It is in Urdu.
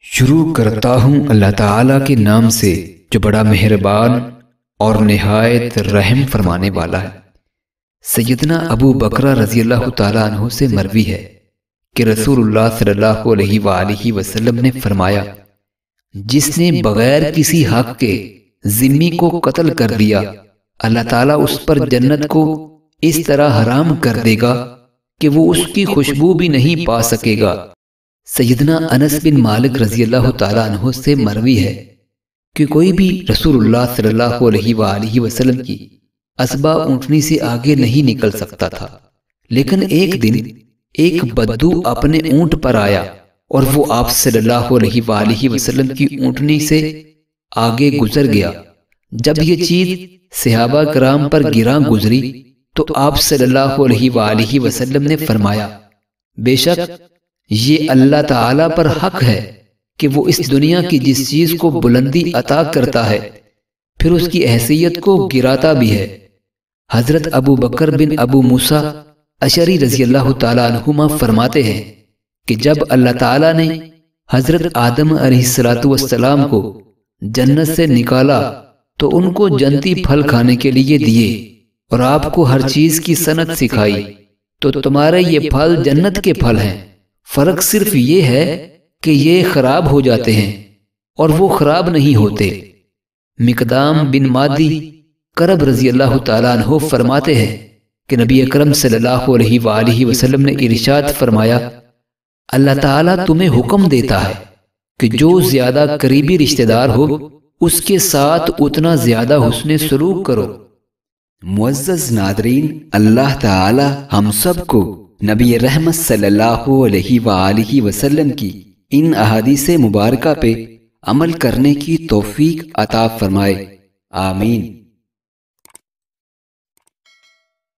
شروع کرتا ہوں اللہ تعالیٰ کے نام سے جو بڑا مہربان اور نہایت رحم فرمانے والا ہے۔ سیدنا ابو بکرہ رضی اللہ تعالیٰ عنہ سے مروی ہے کہ رسول اللہ صلی اللہ علیہ وآلہ وسلم نے فرمایا، جس نے بغیر کسی حق کے ذمی کو قتل کر دیا، اللہ تعالیٰ اس پر جنت کو اس طرح حرام کر دے گا کہ وہ اس کی خوشبو بھی نہیں پا سکے گا۔ سیدنا انس بن مالک رضی اللہ تعالیٰ عنہ سے مروی ہے کہ کوئی بھی رسول اللہ صلی اللہ علیہ وآلہ وسلم کی اسبا اونٹنی سے آگے نہیں نکل سکتا تھا، لیکن ایک دن ایک بدو اپنے اونٹ پر آیا اور وہ آپ صلی اللہ علیہ وآلہ وسلم کی اونٹنی سے آگے گزر گیا۔ جب یہ چیز صحابہ کرام پر گراں گزری تو آپ صلی اللہ علیہ وآلہ وسلم نے فرمایا، بے شک یہ اللہ تعالیٰ پر حق ہے کہ وہ اس دنیا کی جس چیز کو بلندی عطا کرتا ہے پھر اس کی حیثیت کو گراتا بھی ہے۔ حضرت ابو بکر بن ابو موسیٰ اشعری رضی اللہ تعالیٰ عنہما فرماتے ہیں کہ جب اللہ تعالیٰ نے حضرت آدم علیہ السلام کو جنت سے نکالا تو ان کو جنتی پھل کھانے کے لیے دیے اور آپ کو ہر چیز کی صنعت سکھائی، تو تمہارے یہ پھل جنت کے پھل ہیں، فرق صرف یہ ہے کہ یہ خراب ہو جاتے ہیں اور وہ خراب نہیں ہوتے۔ مقدام بن مادی کرب رضی اللہ تعالیٰ عنہ فرماتے ہیں کہ نبی اکرم صلی اللہ علیہ وآلہ وسلم نے ارشاد فرمایا، اللہ تعالیٰ تمہیں حکم دیتا ہے کہ جو زیادہ قریبی رشتہ دار ہو اس کے ساتھ اتنا زیادہ حسن سلوک کرو۔ معزز ناظرین، اللہ تعالی ہم سب کو نبی رحمت صلی اللہ علیہ وآلہ وسلم کی ان احادیث مبارکہ پہ عمل کرنے کی توفیق عطا فرمائے، آمین۔